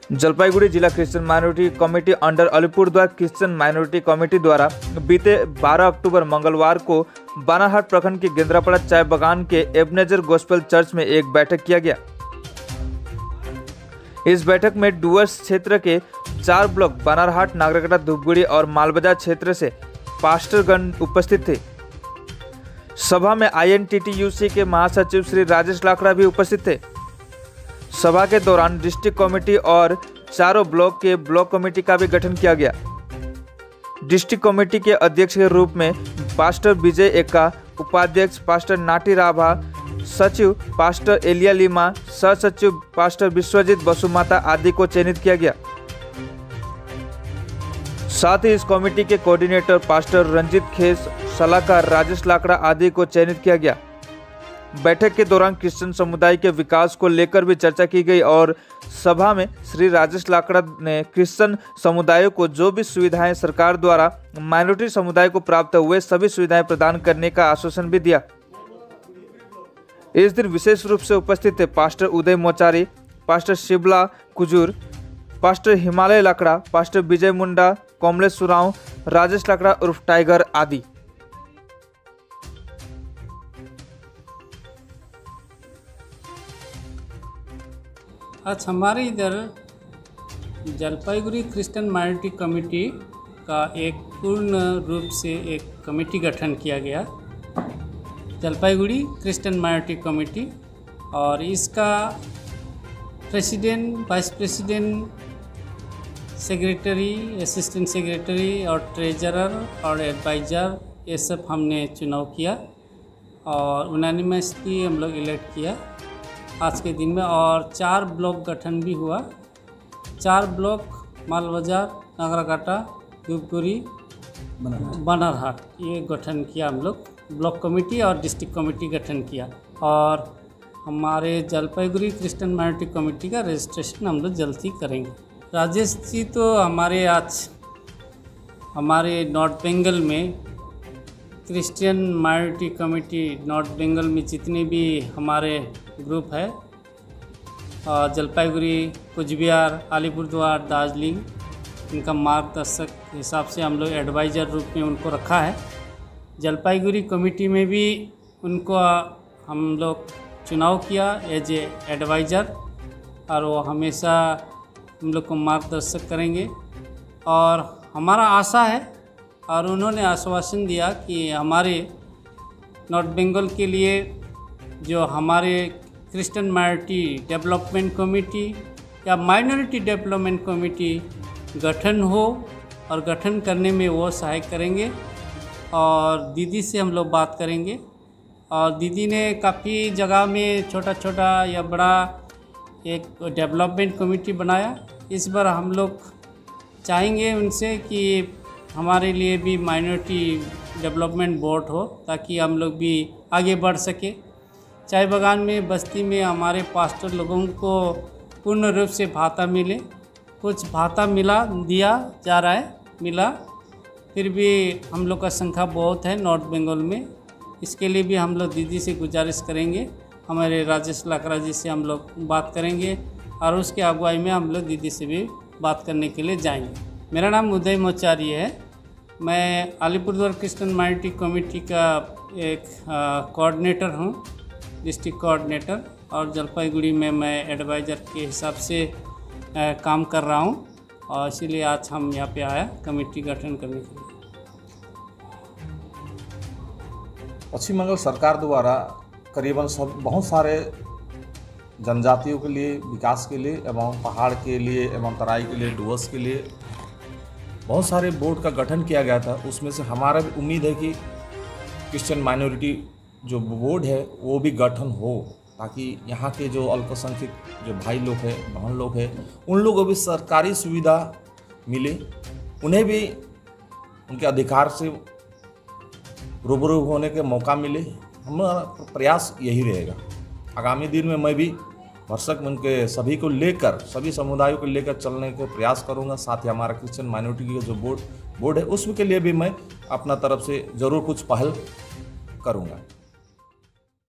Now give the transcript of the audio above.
जलपाईगुड़ी जिला Christian minority committee under Alipurduar Christian minority committee द्वारा बीते 12 अक्टूबर मंगलवार को बानारहाट प्रखंड के गेंद्रापाड़ा चाय बागान के एबनेजर गॉस्पेल चर्च में एक बैठक किया गया। इस बैठक में डुवर्स क्षेत्र के 4 ब्लॉक बानारहाट, नागरकटा, धूपगुड़ी और मालबाजार क्षेत्र से पास्टरगण उपस्थित थे। सभा में INTTUC के महासचिव श्री राजेश लाकड़ा भी उपस्थित थे। सभा के दौरान डिस्ट्रिक्ट कमेटी और चारों ब्लॉक के ब्लॉक कमेटी का भी गठन किया गया। डिस्ट्रिक्ट कमेटी के अध्यक्ष के रूप में पास्टर विजय एक्का, उपाध्यक्ष पास्टर नाटी राभा, सचिव पास्टर एलिया लीमा, सह सचिव पास्टर विश्वजीत बसुमाता आदि को चयनित किया गया। साथ ही इस कमेटी के कोऑर्डिनेटर पास्टर रंजीत खेस, सलाहकार राजेश लाकड़ा आदि को चयनित किया गया। बैठक के दौरान क्रिश्चियन समुदाय के विकास को लेकर भी चर्चा की गई और सभा में श्री राजेश लाकड़ा ने क्रिश्चियन समुदायों को जो भी सुविधाएं सरकार द्वारा माइनॉरिटी समुदाय को प्राप्त हुए सभी सुविधाएं प्रदान करने का आश्वासन भी दिया। इस दिन विशेष रूप से उपस्थित थे pastor Uday Mochari, pastor Shibla Kujur, pastor Himalaya Lakra, pastor Vijay Munda, Kamlesh Surav, Rajesh Lakra उर्फ टाइगर आदि। आज हमारे इधर जलपाईगुड़ी क्रिश्चियन माइनॉरिटी कमेटी का एक पूर्ण रूप से एक कमेटी गठन किया गया, जलपाईगुड़ी क्रिश्चियन माइनॉरिटी कमेटी, और इसका president, vice president, secretary, assistant secretary और ट्रेजरर और एडवाइज़र ये सब हमने चुनाव किया और यूनानिमसली हम लोग इलेक्ट किया आज के दिन में। और 4 ब्लॉक गठन भी हुआ। 4 ब्लॉक मालबाजार, नागरकटा, धूपगुड़ी, बानारहाट ये गठन किया हम लोग, ब्लॉक कमेटी और डिस्ट्रिक्ट कमेटी गठन किया। और हमारे जलपाईगुड़ी क्रिश्चियन माइनॉरिटी कमेटी का रजिस्ट्रेशन हम लोग जल्द ही करेंगे। राजेश जी तो हमारे आज हमारे नॉर्थ बंगाल में Christian minority committee North Bengal में जितने भी हमारे ग्रुप है, जलपाईगुड़ी, कुचबिहार, अलीपुरद्वार, दार्जिलिंग, इनका मार्गदर्शक हिसाब से हम लोग एडवाइज़र रूप में उनको रखा है। जलपाईगुड़ी कमेटी में भी उनको हम लोग चुनाव किया एज ए एडवाइज़र और वो हमेशा हम लोग को मार्गदर्शक करेंगे। और हमारा आशा है और उन्होंने आश्वासन दिया कि हमारे नॉर्थ बंगाल के लिए जो हमारे क्रिश्चियन माइनॉरिटी डेवलपमेंट कमेटी या माइनॉरिटी डेवलपमेंट कमेटी गठन हो और गठन करने में वो सहायक करेंगे। और दीदी से हम लोग बात करेंगे और दीदी ने काफ़ी जगह में छोटा छोटा या बड़ा एक डेवलपमेंट कमेटी बनाया। इस बार हम लोग चाहेंगे उनसे कि हमारे लिए भी माइनॉरिटी डेवलपमेंट बोर्ड हो ताकि हम लोग भी आगे बढ़ सके। चाय बागान में बस्ती में हमारे पास्टर लोगों को पूर्ण रूप से भाता मिले, कुछ भाता दिया जा रहा है, मिला, फिर भी हम लोग का संख्या बहुत है नॉर्थ बंगाल में। इसके लिए भी हम लोग दीदी से गुजारिश करेंगे, हमारे राजेश लाकड़ा जी से हम लोग बात करेंगे और उसके अगुवाई में हम लोग दीदी से भी बात करने के लिए जाएंगे। मेरा नाम उदय मोचारी है, मैं अलीपुरद्वार क्रिश्चियन माइनॉरिटी कमेटी का एक कोऑर्डिनेटर हूँ, डिस्ट्रिक्ट कोऑर्डिनेटर, और जलपाईगुड़ी में मैं एडवाइज़र के हिसाब से काम कर रहा हूँ और इसीलिए आज हम यहाँ पे आया कमेटी गठन करने के लिए। पश्चिम बंगाल सरकार द्वारा करीबन बहुत सारे जनजातियों के लिए, विकास के लिए एवं पहाड़ के लिए एवं तराई के लिए, डुवर्स के लिए बहुत सारे बोर्ड का गठन किया गया था। उसमें से हमारा भी उम्मीद है कि क्रिश्चियन माइनॉरिटी जो बोर्ड है वो भी गठन हो ताकि यहाँ के जो अल्पसंख्यक जो भाई लोग हैं, बहन लोग हैं, उन लोगों को भी सरकारी सुविधा मिले, उन्हें भी उनके अधिकार से रूबरू होने के मौका मिले। हमारा प्रयास यही रहेगा। आगामी दिन में मैं भी भरसक उनके सभी को लेकर, सभी समुदायों को लेकर चलने के प्रयास करूंगा। साथ ही हमारा क्रिश्चियन माइनॉरिटी का जो बोर्ड है उसके लिए भी मैं अपना तरफ से ज़रूर कुछ पहल करूंगा।